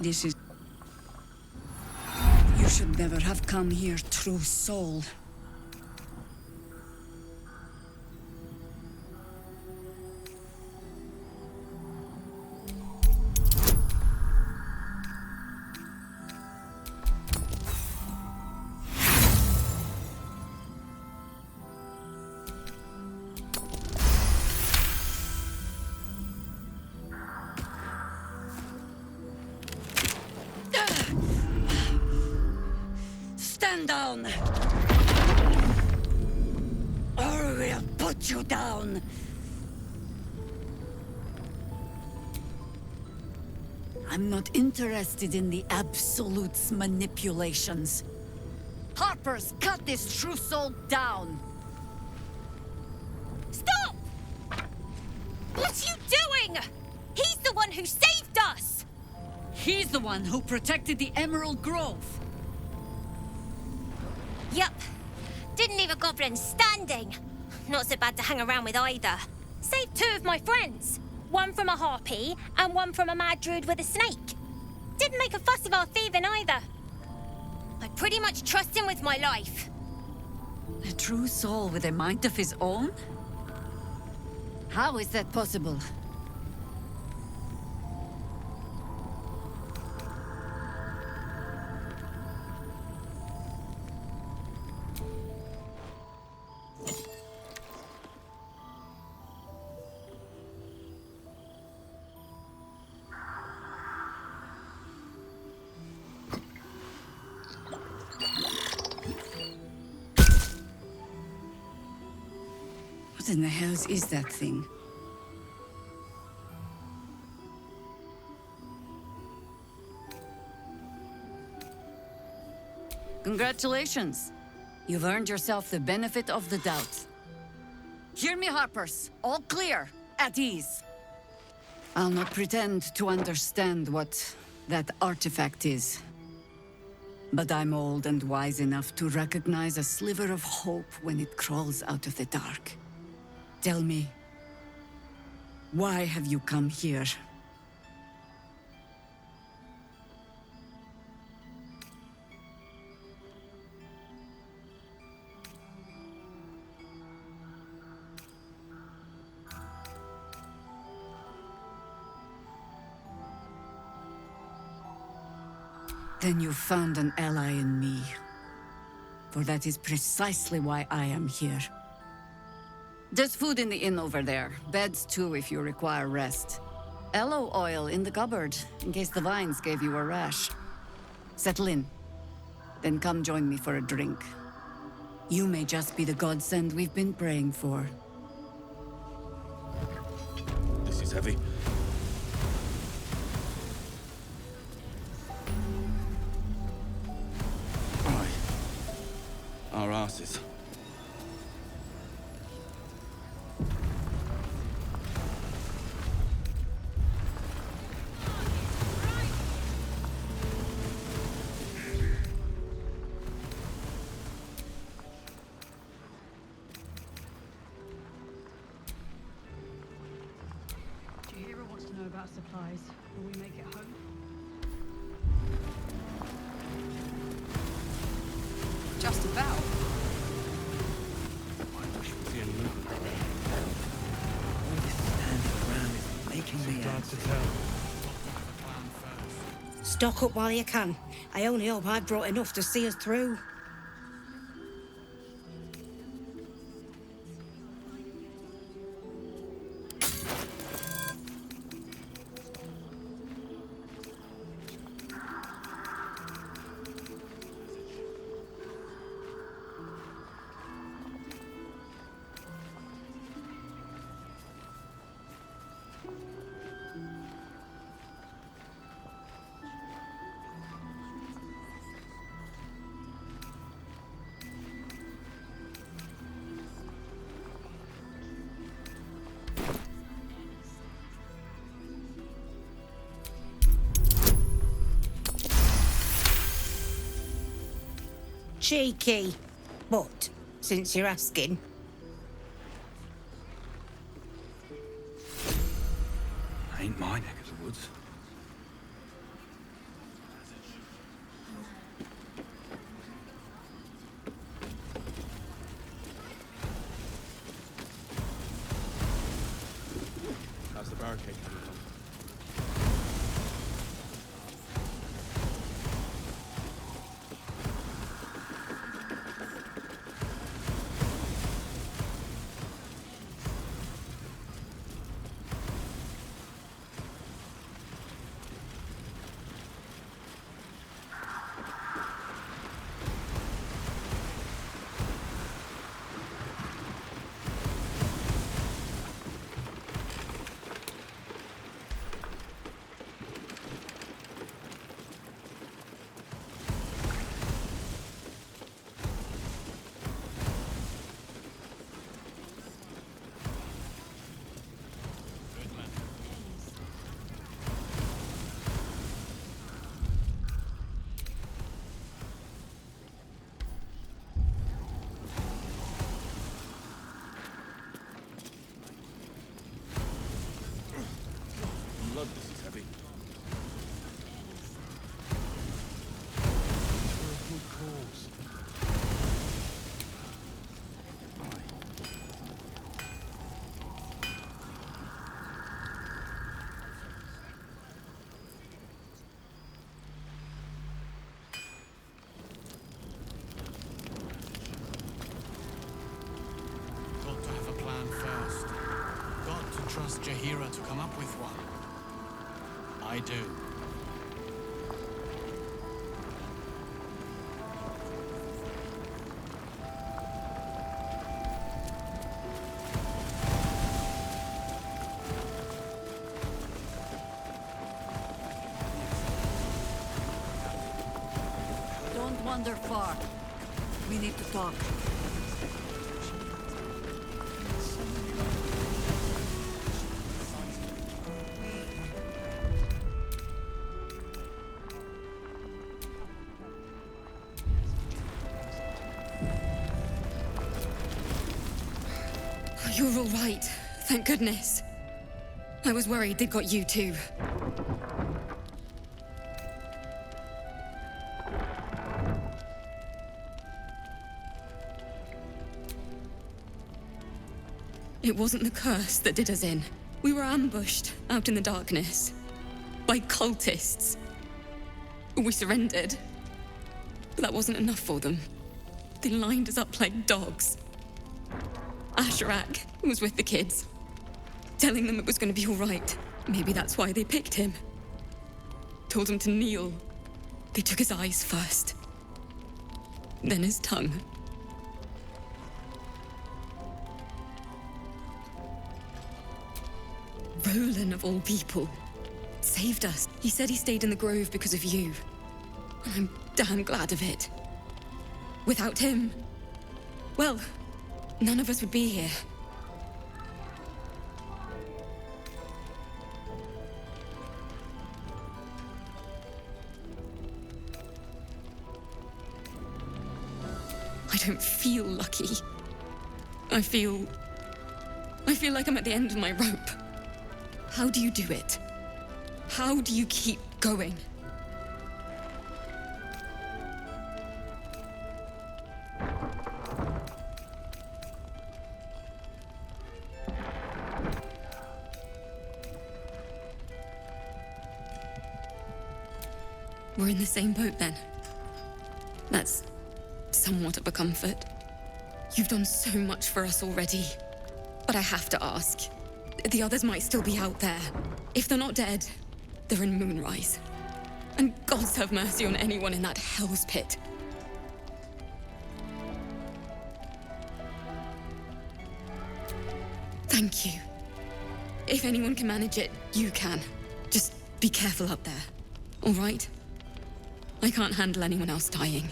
This is... You should never have come here, true soul. Stand down! Or we'll put you down! I'm not interested in the Absolute's manipulations. Harpers, cut this true soul down! Stop! What are you doing? He's the one who saved us! He's the one who protected the Emerald Grove. Yup. Didn't leave a goblin standing. Not so bad to hang around with either. Saved two of my friends. One from a harpy, and one from a mad druid with a snake. Didn't make a fuss of our thieving either. I pretty much trust him with my life. A true soul with a mind of his own? How is that possible? What in the hells is that thing? Congratulations! You've earned yourself the benefit of the doubt. Hear me, Harpers. All clear. At ease. I'll not pretend to understand what that artifact is. But I'm old and wise enough to recognize a sliver of hope when it crawls out of the dark. Tell me, why have you come here? Then you found an ally in me. For that is precisely why I am here. There's food in the inn over there. Beds too if you require rest. Aloe oil in the cupboard, in case the vines gave you a rash. Settle in. Then come join me for a drink. You may just be the godsend we've been praying for. This is heavy. Aye. Our asses. About supplies. Will we make it home? Just about. I wish we see any movement. All this standing around is making me anxious. Stock up while you can. I only hope I've brought enough to see us through. Cheeky. But, since you're asking... Ain't my neck of the woods. barricade coming from? Blood, this is heavy. For a good cause. Got to have a plan first. Got to trust Jahira to come up with one. I do. Don't wander far. We need to talk. You're all right. Thank goodness. I was worried they'd got you too. It wasn't the curse that did us in. We were ambushed out in the darkness by cultists. We surrendered, but that wasn't enough for them. They lined us up like dogs. Asherak was with the kids, telling them it was going to be all right. Maybe that's why they picked him. Told him to kneel. They took his eyes first, then his tongue. Roland, of all people, saved us. He said he stayed in the grove because of you. And I'm damn glad of it. Without him, well, none of us would be here. I don't feel lucky. I feel like I'm at the end of my rope. How do you do it? How do you keep going? We're in the same boat then. That's somewhat of a comfort. You've done so much for us already. But I have to ask. The others might still be out there. If they're not dead, they're in Moonrise. And gods have mercy on anyone in that hell's pit. Thank you. If anyone can manage it, you can. Just be careful out there, all right? I can't handle anyone else dying.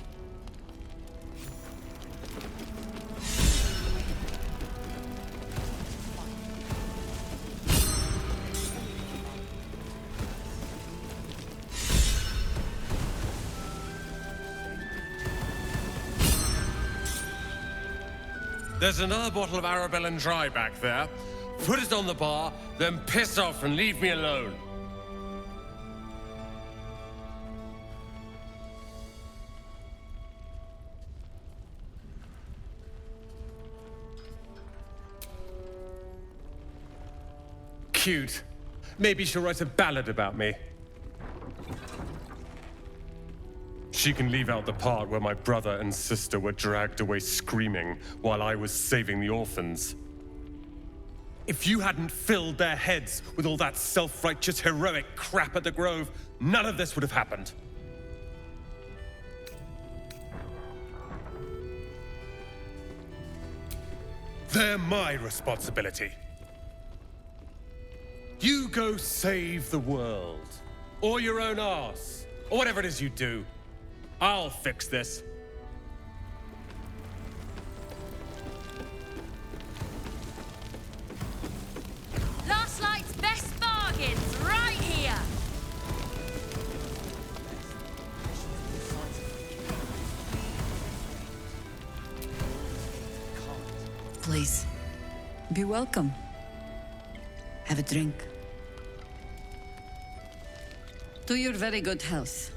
There's another bottle of Arabella Dry back there. Put it on the bar, then piss off and leave me alone. Cute. Maybe she'll write a ballad about me. She can leave out the part where my brother and sister were dragged away screaming while I was saving the orphans. If you hadn't filled their heads with all that self-righteous, heroic crap at the Grove, none of this would have happened. They're my responsibility. You go save the world, or your own arse, or whatever it is you do. I'll fix this. Last Light's best bargains, right here! Please, be welcome. Have a drink. To your very good health.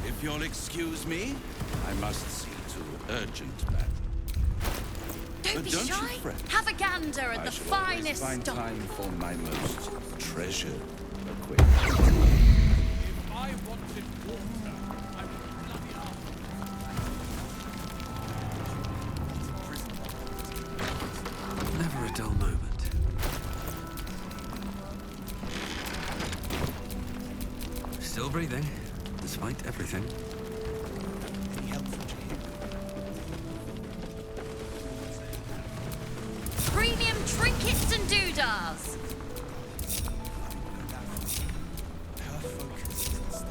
If you'll excuse me, I must see to urgent matter. Don't be don't you shy. fret. Have a gander at I the shall always finest find stock. time for my most treasured acquaintance. If I wanted water, I would bloody hell. Never a dull moment. Still breathing, despite everything. Any help from Jahir? Premium trinkets and doodahs. Her focus is the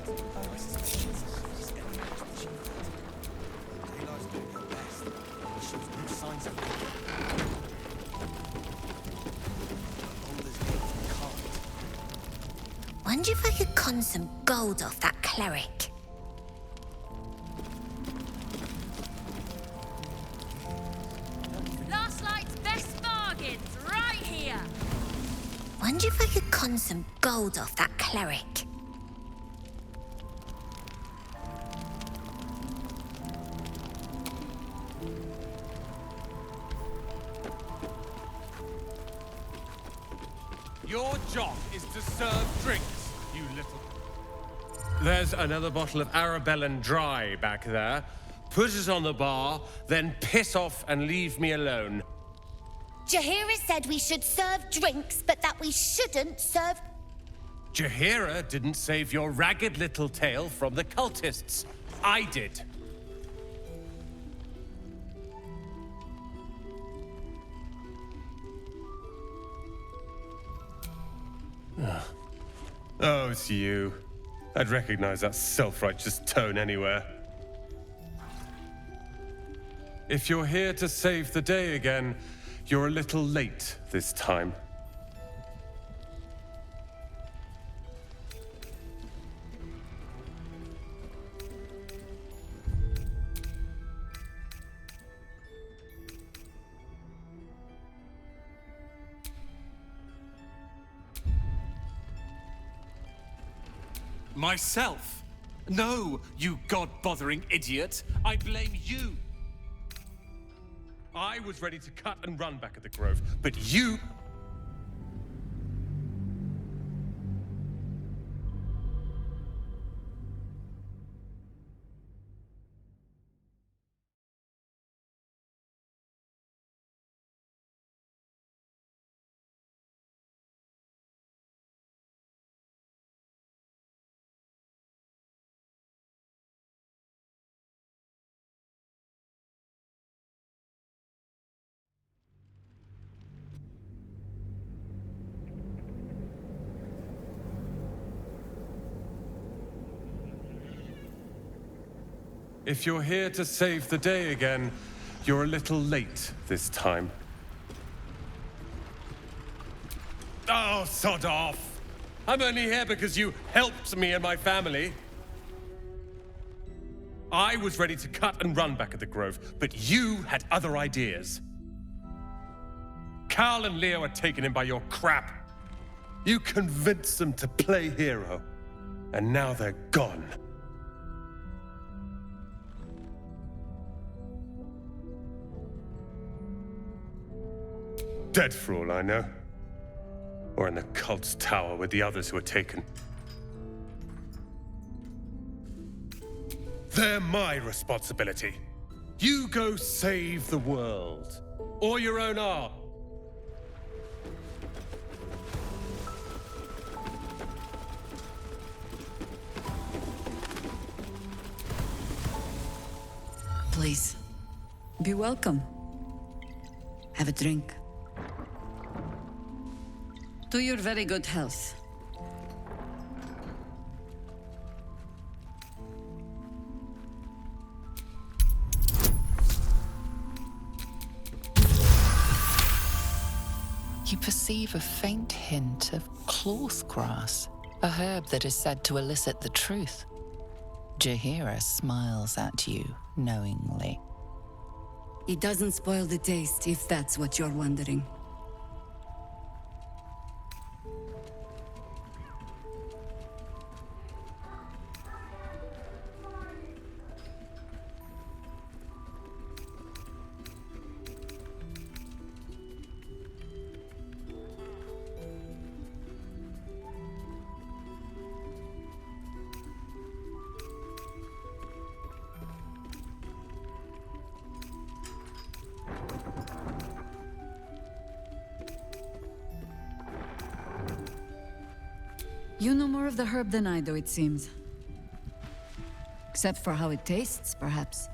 cult. I suspect she's any match for Chief. Taylor's doing her best. He shows no signs of failure. Balder's gates can't. Wonder if I could con some gold off that cleric. Last Light's best bargains, right here. Wonder if I could con some gold off that cleric. Your job is to serve drinks, you little... There's another bottle of Arabellan Dry back there. Put it on the bar, then piss off and leave me alone. Jahira said we should serve drinks, but that we shouldn't serve... Jahira didn't save your ragged little tail from the cultists. I did. Oh, it's you. I'd recognize that self-righteous tone anywhere. If you're here to save the day again, you're a little late this time. Myself? No, you god-bothering idiot. I blame you. I was ready to cut and run back at the Grove, but you... if you're here to save the day again, you're a little late this time. Oh, sod off! I'm only here because you helped me and my family. I was ready to cut and run back at the Grove, but you had other ideas. Carl and Leo are taken in by your crap. You convinced them to play hero, and now they're gone. Dead for all I know. Or in the cult's tower with the others who were taken. They're my responsibility. You go save the world. Or your own art. Please, be welcome. Have a drink. To your very good health. You perceive a faint hint of cloth grass, a herb that is said to elicit the truth. Jaheira smiles at you knowingly. It doesn't spoil the taste, if that's what you're wondering. You know more of the herb than I do, it seems. Except for how it tastes, perhaps.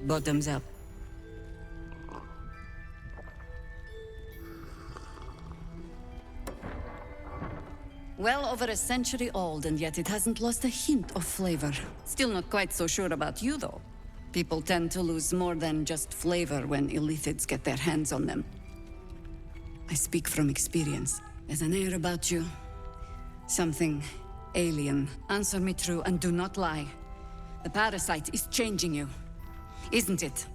Bottoms up. Well over a century old, and yet it hasn't lost a hint of flavor. Still not quite so sure about you, though. People tend to lose more than just flavor when illithids get their hands on them. I speak from experience. There's an air about you. Something alien. Answer me true and do not lie. The parasite is changing you, isn't it?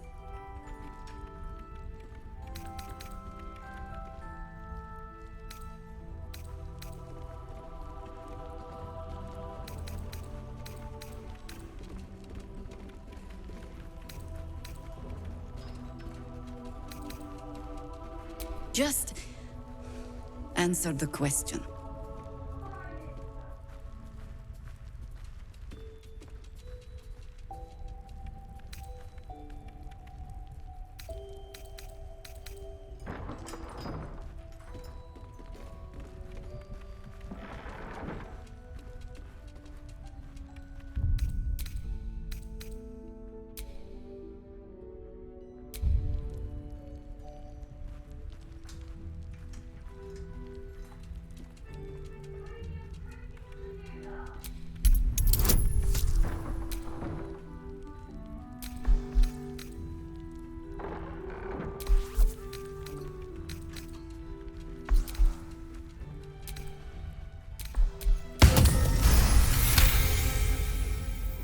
Just answer the question.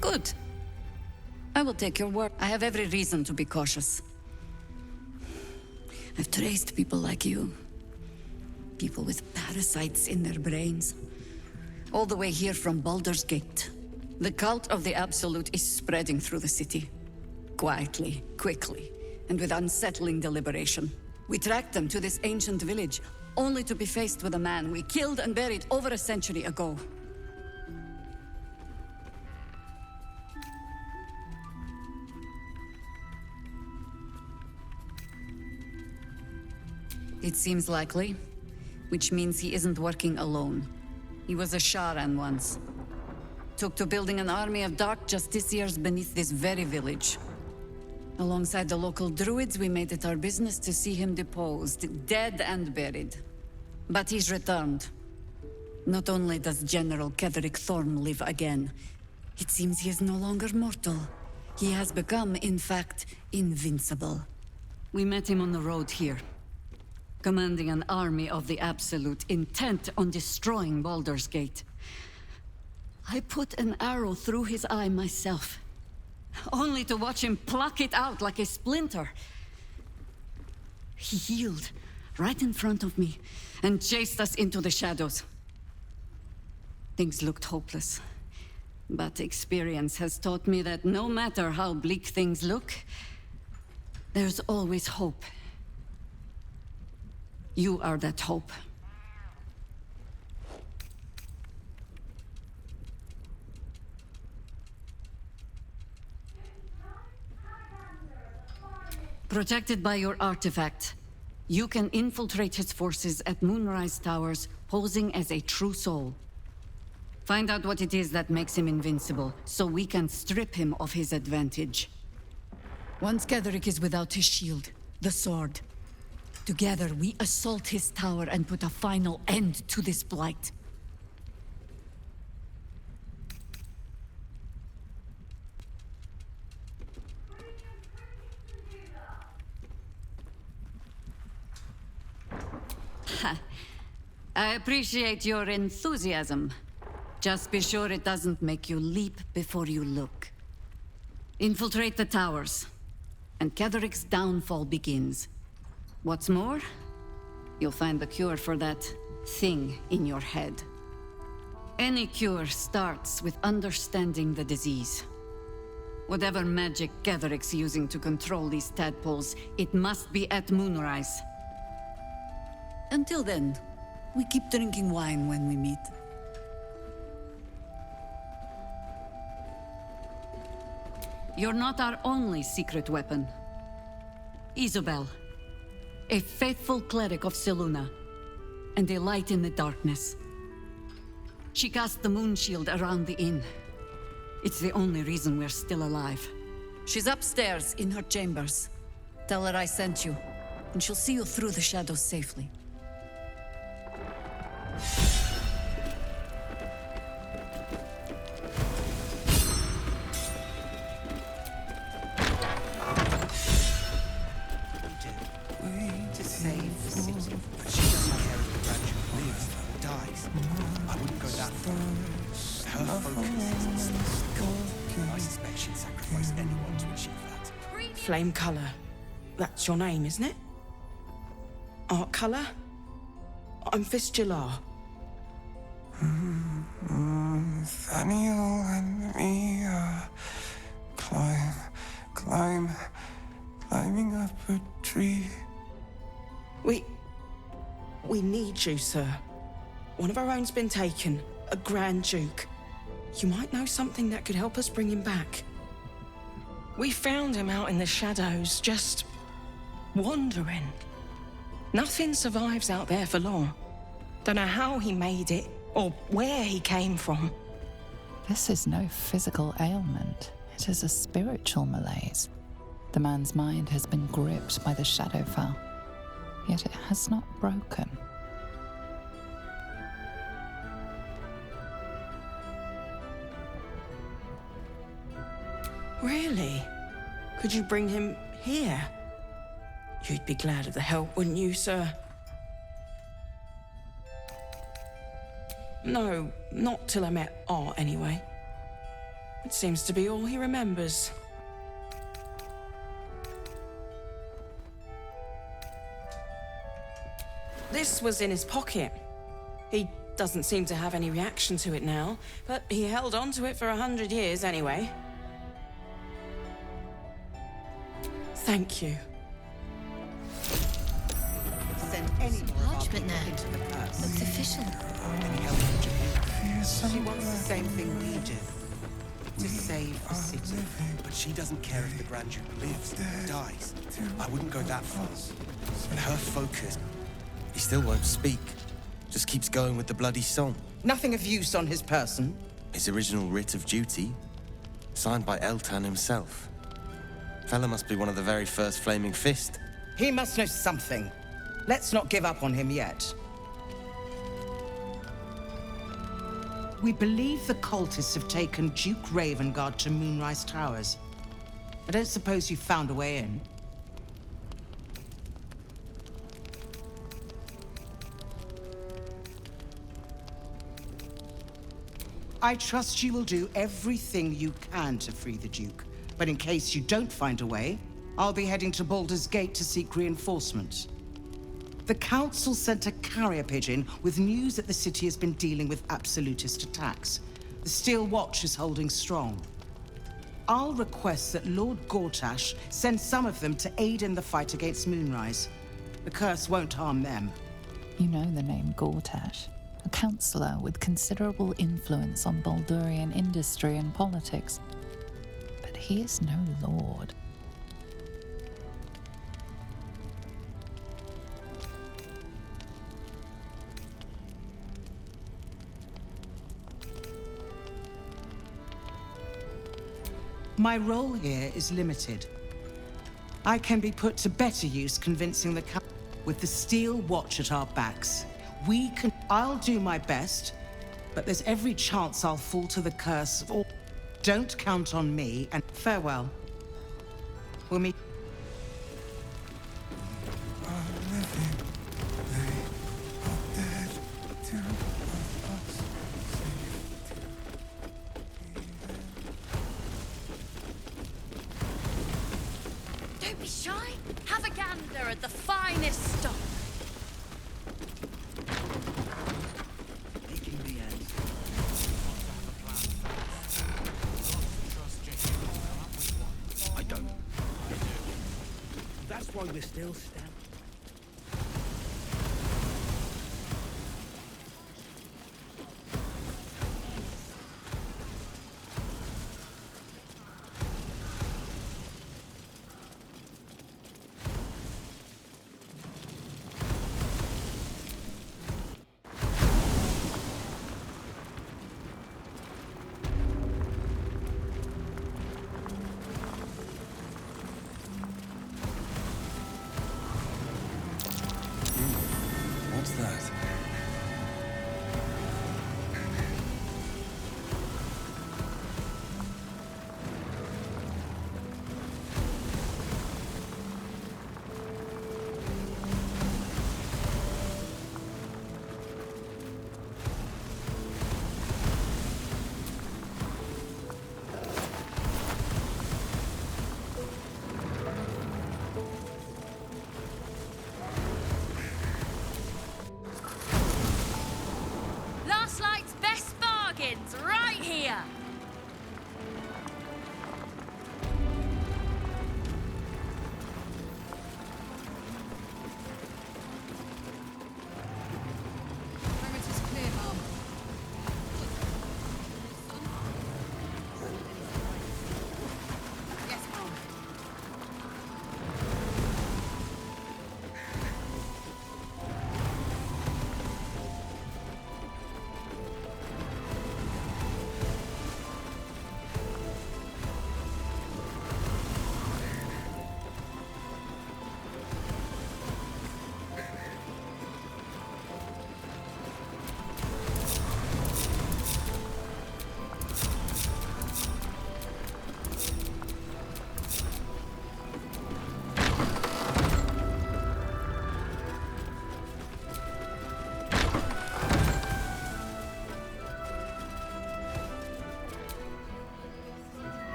Good. I will take your word. I have every reason to be cautious. I've traced people like you. People with parasites in their brains. All the way here from Baldur's Gate. The cult of the Absolute is spreading through the city. Quietly, quickly, and with unsettling deliberation. We tracked them to this ancient village, only to be faced with a man we killed and buried over a century ago. It seems likely, which means he isn't working alone. He was a Sharan once. Took to building an army of dark justiciars beneath this very village. Alongside the local druids, we made it our business to see him deposed, dead and buried. But he's returned. Not only does General Ketheric Thorm live again, it seems he is no longer mortal. He has become, in fact, invincible. We met him on the road here, commanding an army of the Absolute, intent on destroying Baldur's Gate. I put an arrow through his eye myself, only to watch him pluck it out like a splinter. He healed right in front of me and chased us into the shadows. Things looked hopeless, but experience has taught me that no matter how bleak things look, there's always hope. You are that hope. Protected by your artifact, you can infiltrate his forces at Moonrise Towers, posing as a true soul. Find out what it is that makes him invincible, so we can strip him of his advantage. Once Ketheric is without his shield, the sword, together we assault his tower and put a final end to this blight. I appreciate your enthusiasm. Just be sure it doesn't make you leap before you look. Infiltrate the towers, and Ketheric's downfall begins. What's more, you'll find the cure for that thing in your head. Any cure starts with understanding the disease. Whatever magic Ketheric's using to control these tadpoles, it must be at Moonrise. Until then, we keep drinking wine when we meet. You're not our only secret weapon. Isobel, a faithful cleric of Selûne, and a light in the darkness. She cast the moon shield around the inn. It's the only reason we're still alive. She's upstairs in her chambers. Tell her I sent you, and she'll see you through the shadows safely. Flame colour. That's your name, isn't it? Art colour? I'm Fistula. Nathaniel and me climbing up a tree. We need you, sir. One of our own's been taken, a Grand Duke. You might know something that could help us bring him back. We found him out in the shadows, just wandering. Nothing survives out there for long. Don't know how he made it, or where he came from. This is no physical ailment. It is a spiritual malaise. The man's mind has been gripped by the Shadowfell, yet it has not broken. Really? Could you bring him here? You'd be glad of the help, wouldn't you, sir? No, not till I met Art, anyway. It seems to be all he remembers. This was in his pocket. He doesn't seem to have any reaction to it now, but he held on to it for 100 years anyway. Thank you. Send any more Parchment there. into the purse. Looks official. Any help from Jahira? She wants the same thing we do. To save the city. But she doesn't care if the Grand Duke lives or dies. I wouldn't go that far. But her focus... He still won't speak. Just keeps going with the bloody song. Nothing of use on his person. His original writ of duty, signed by Eltan himself. Fella must be one of the very first Flaming Fist. He must know something. Let's not give up on him yet. We believe the cultists have taken Duke Ravengard to Moonrise Towers. I don't suppose you found a way in. I trust you will do everything you can to free the Duke. But in case you don't find a way, I'll be heading to Baldur's Gate to seek reinforcements. The Council sent a carrier pigeon with news that the city has been dealing with absolutist attacks. The Steel Watch is holding strong. I'll request that Lord Gortash send some of them to aid in the fight against Moonrise. The curse won't harm them. You know the name Gortash, a councillor with considerable influence on Baldurian industry and politics. But he is no lord. My role here is limited. I can be put to better use convincing the Council. With the Steel Watch at our backs, we can... I'll do my best, but there's every chance I'll fall to the curse or... Don't count on me, and farewell. We'll meet... Don't be shy. Have a gander at the finest stock. Making the end. I don't. I do. That's why we're still standing. What's that? Last Light's best bargains right here. Perimeter's clear, Mom. Yes, Mom.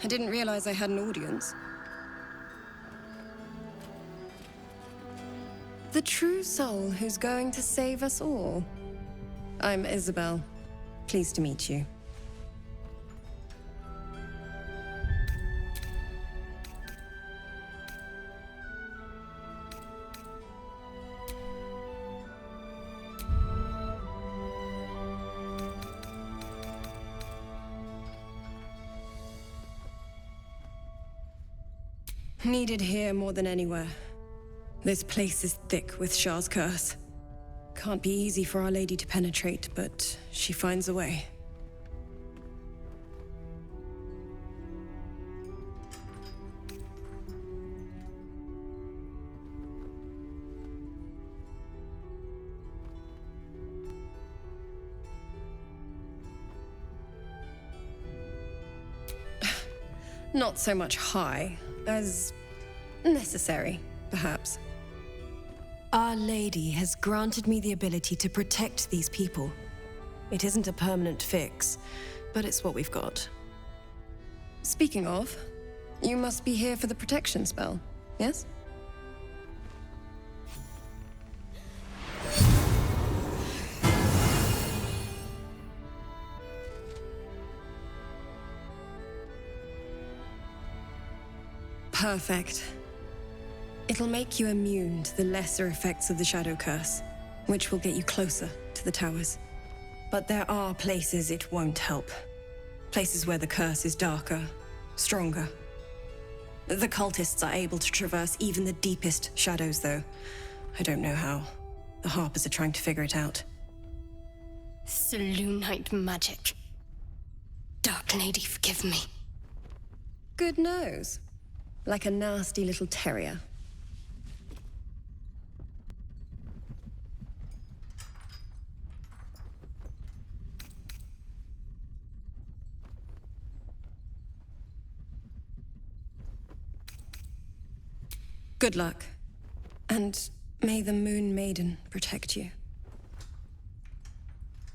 I didn't realize I had an audience. The true soul who's going to save us all. I'm Isabel. Pleased to meet you. Needed here more than anywhere. This place is thick with Shah's curse. Can't be easy for Our Lady to penetrate, but she finds a way. Not so much high as necessary, perhaps. Our Lady has granted me the ability to protect these people. It isn't a permanent fix, but it's what we've got. Speaking of, you must be here for the protection spell, yes? Perfect. It'll make you immune to the lesser effects of the Shadow Curse, which will get you closer to the towers. But there are places it won't help. Places where the curse is darker, stronger. The cultists are able to traverse even the deepest shadows, though. I don't know how. The Harpers are trying to figure it out. Selûnite magic. Dark Lady, forgive me. Good nose. Like a nasty little terrier. Good luck. And may the Moon Maiden protect you.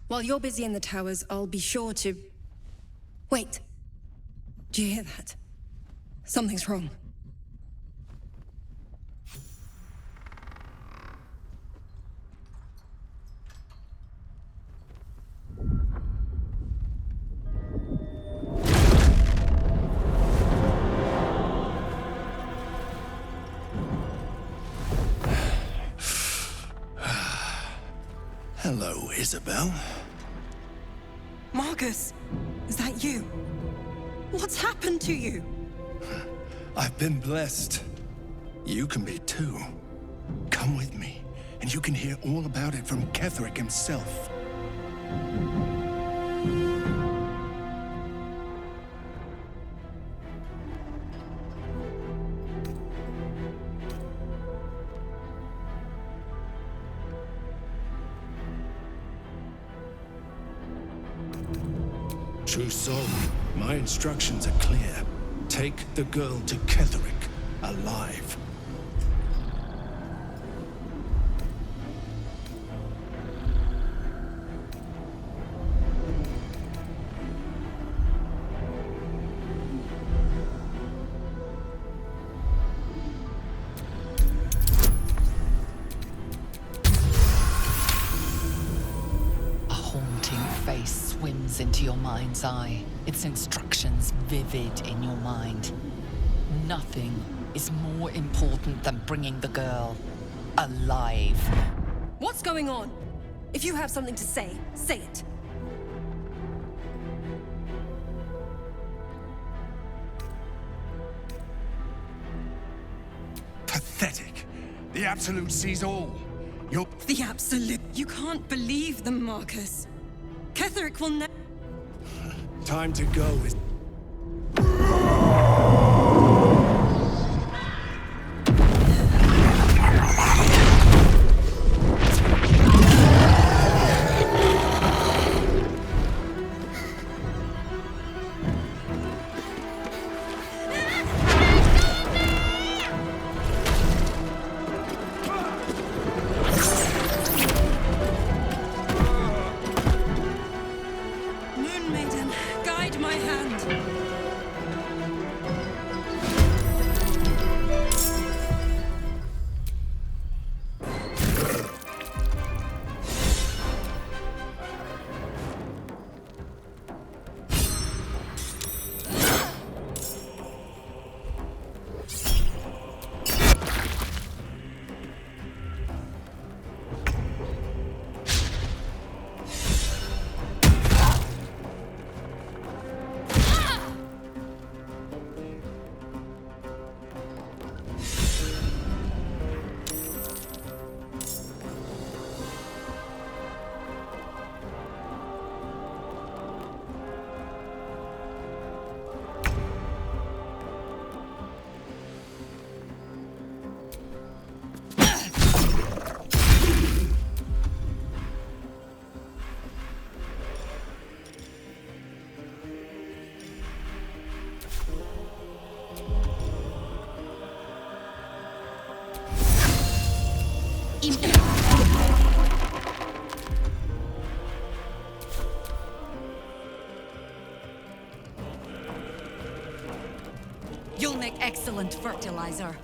While you're busy in the towers, I'll be sure to... Wait. Do you hear that? Something's wrong. Hello, Isabel. Marcus, is that you? What's happened to you? I've been blessed. You can be too. Come with me, and you can hear all about it from Ketheric himself. True soul, my instructions are clear. Take the girl to Ketheric, alive. A haunting face swims into your mind's eye, its instructions vivid in your mind. Nothing is more important than bringing the girl alive. What's going on? If you have something to say, say it. Pathetic. The Absolute sees all. You're... The Absolute. You can't believe them, Marcus. Ketheric will never... Time to go is... Moon Maiden, guide my hand. You'll make excellent fertilizer.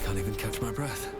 Can't even catch my breath.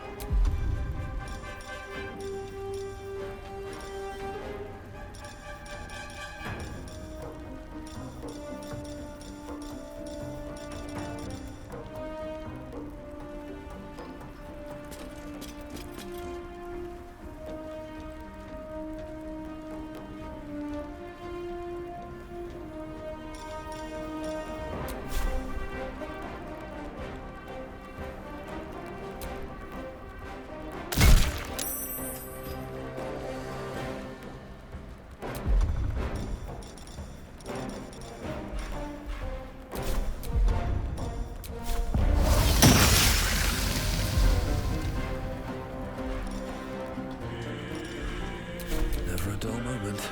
Never a dull moment.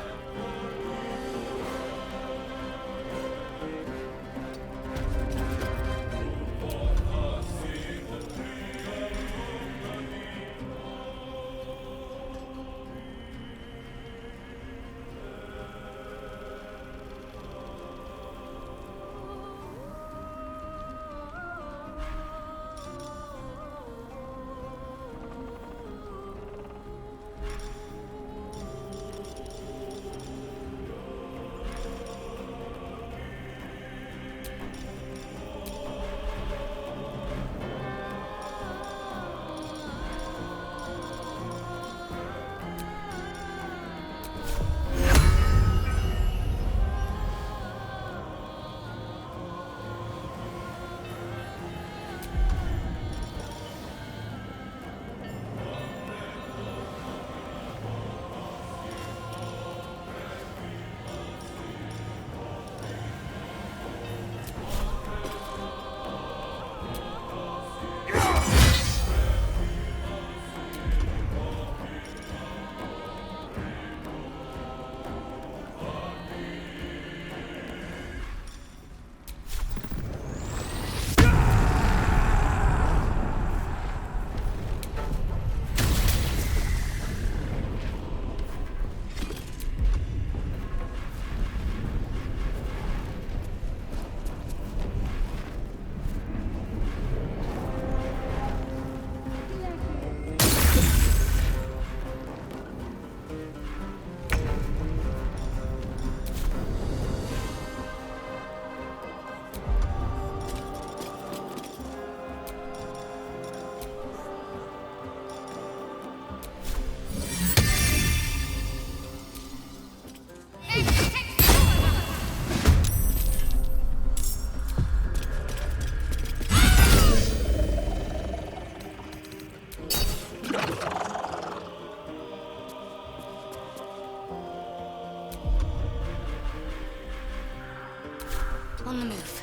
On the move.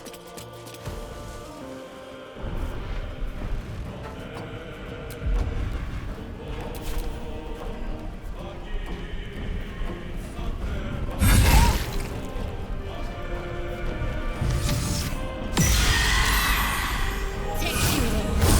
Take you.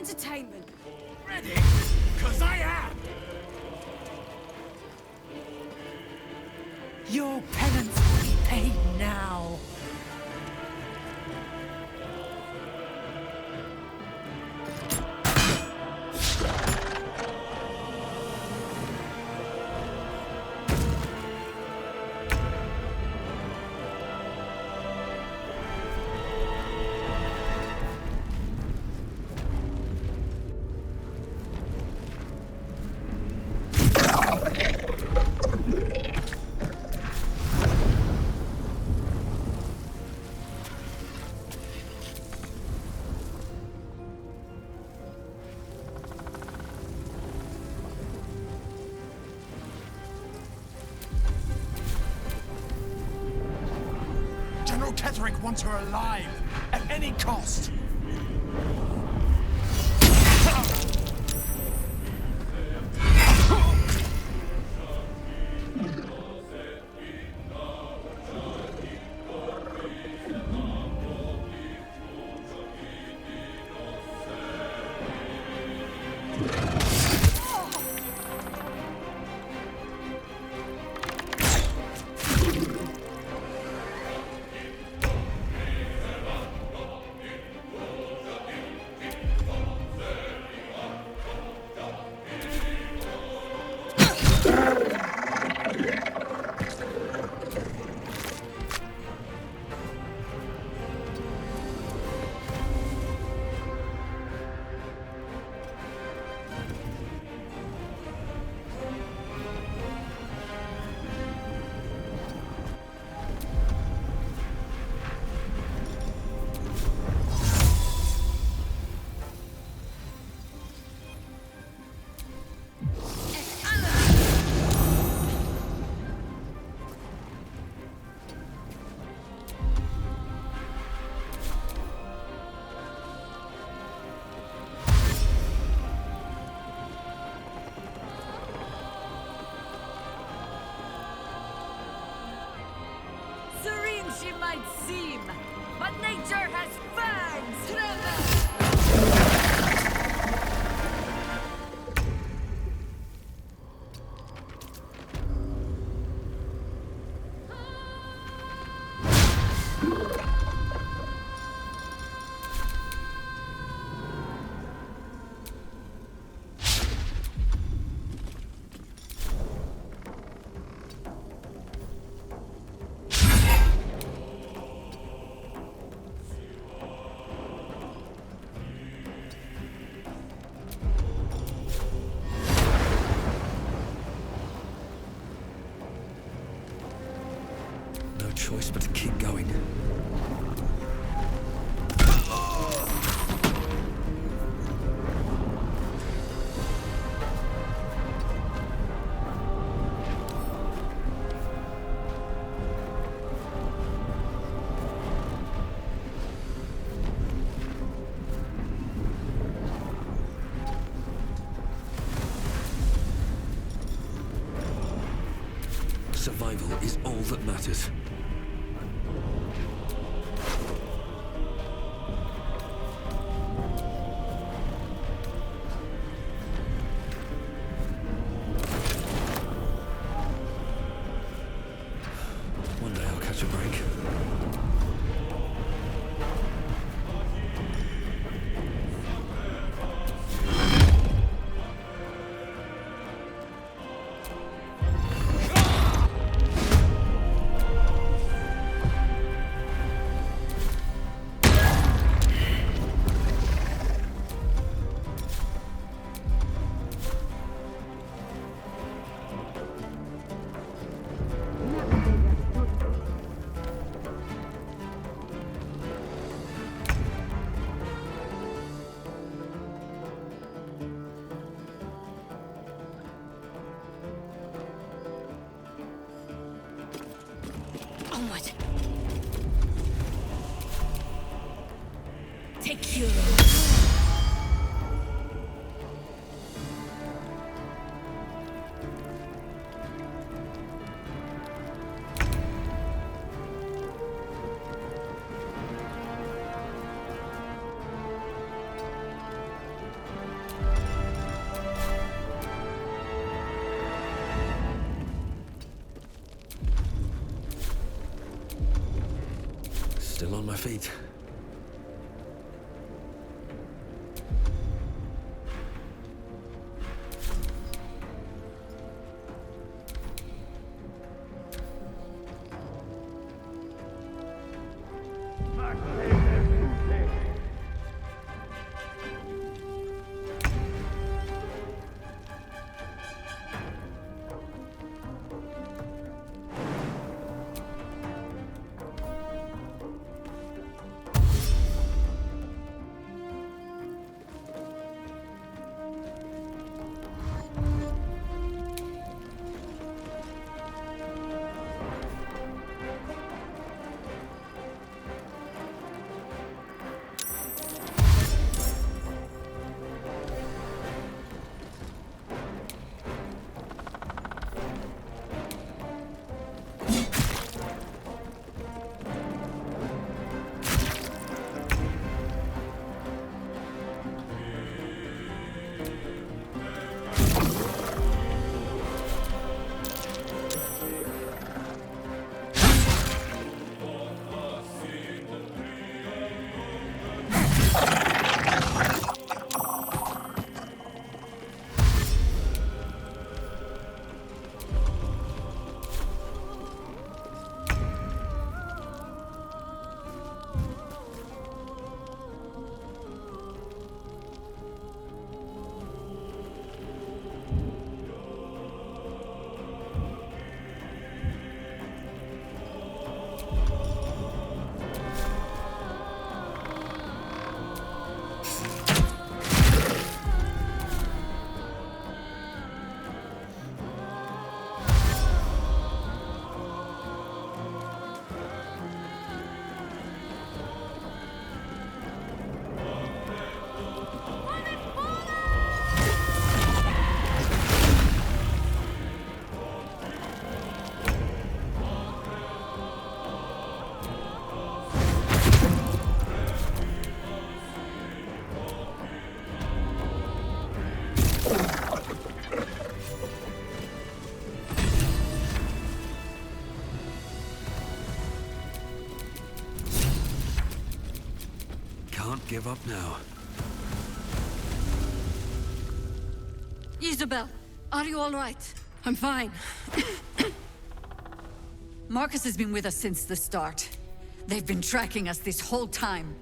entertainment. Ready? 'Cause I am! Your penance will be paid now. General Ketherick wants her alive, at any cost. Serene she might seem, but nature has fangs! No choice but to keep going. Survival is all that matters. One day I'll catch a break. Still on my feet. Can't give up now. Isabel, are you all right? I'm fine. Marcus has been with us since the start. They've been tracking us this whole time.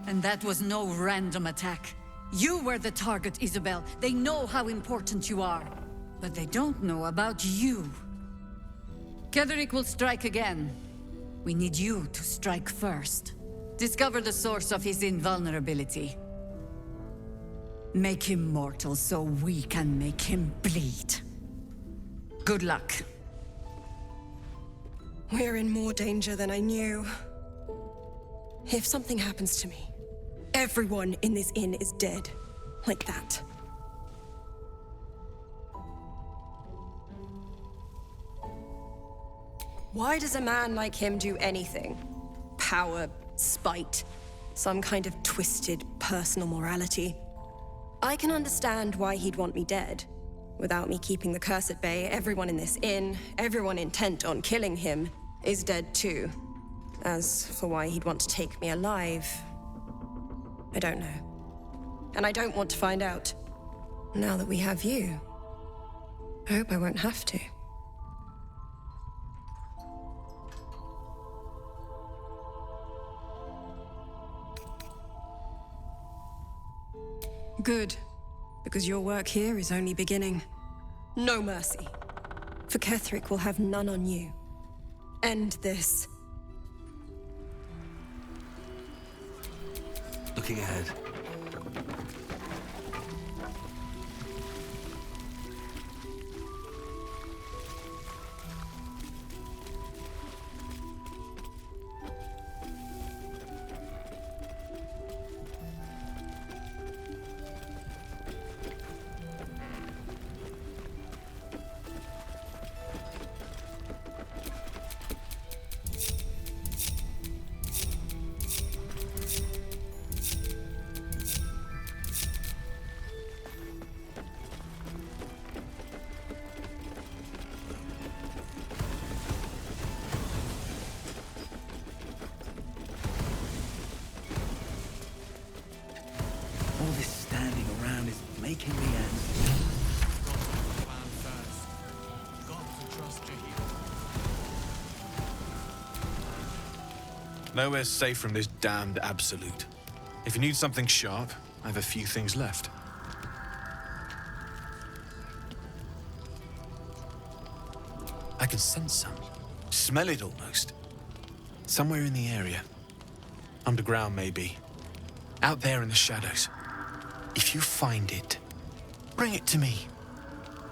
And that was no random attack. You were the target, Isabel. They know how important you are. But they don't know about you. Ketheric will strike again. We need you to strike first. Discover the source of his invulnerability. Make him mortal so we can make him bleed. Good luck. We're in more danger than I knew. If something happens to me, everyone in this inn is dead. Like that. Why does a man like him do anything? Power, spite, some kind of twisted personal morality. I can understand why he'd want me dead. Without me keeping the curse at bay, everyone in this inn, everyone intent on killing him, is dead too. As for why he'd want to take me alive, I don't know. And I don't want to find out. Now that we have you, I hope I won't have to. Good, because your work here is only beginning. No mercy. For Ketheric will have none on you. End this. Looking ahead. making the end. Got to have a plan first. Got to trust Jahira. Nowhere's safe from this damned absolute. If you need something sharp, I have a few things left. I can sense some. Smell it almost. Somewhere in the area. Underground, maybe. Out there in the shadows. If you find it, bring it to me.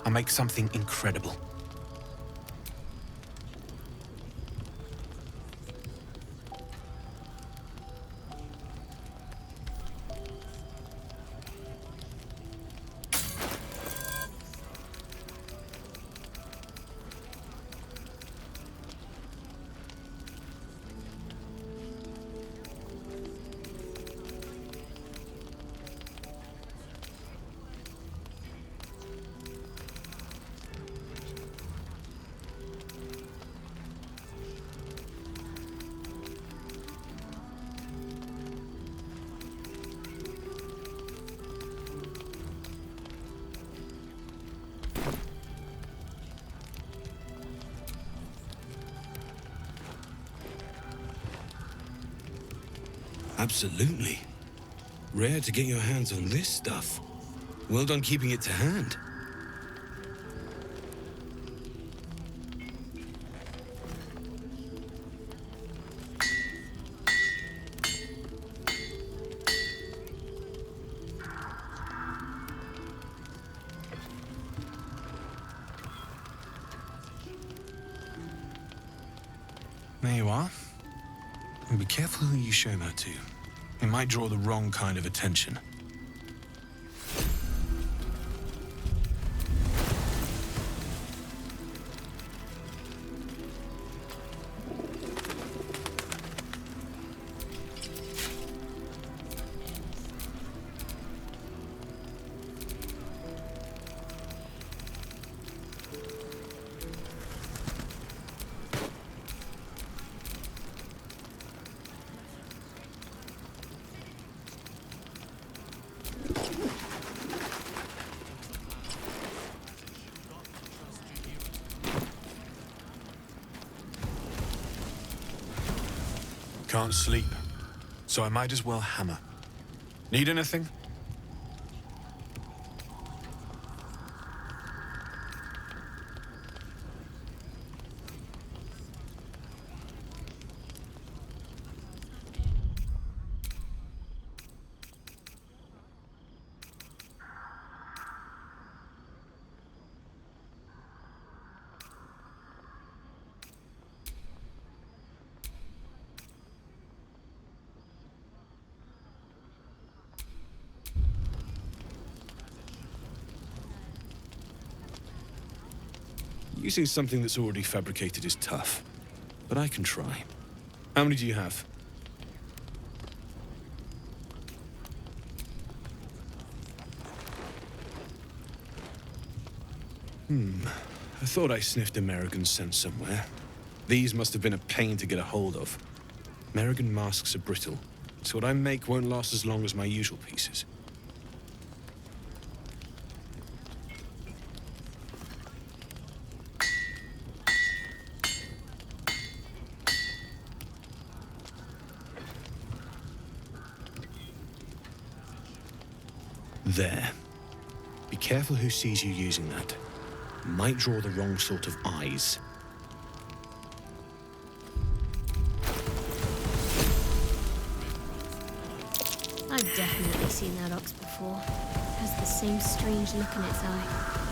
I'll make something incredible. Absolutely. Rare to get your hands on this stuff. Well done keeping it to hand. There you are. And be careful who you show that to. It might draw the wrong kind of attention. Can't sleep, so I might as well hammer. Need anything? Using something that's already fabricated is tough, but I can try. How many do you have? I thought I sniffed American scent somewhere. These must have been a pain to get a hold of. American masks are brittle, so what I make won't last as long as my usual pieces. There. Be careful who sees you using that. Might draw the wrong sort of eyes. I've definitely seen that ox before. It has the same strange look in its eye.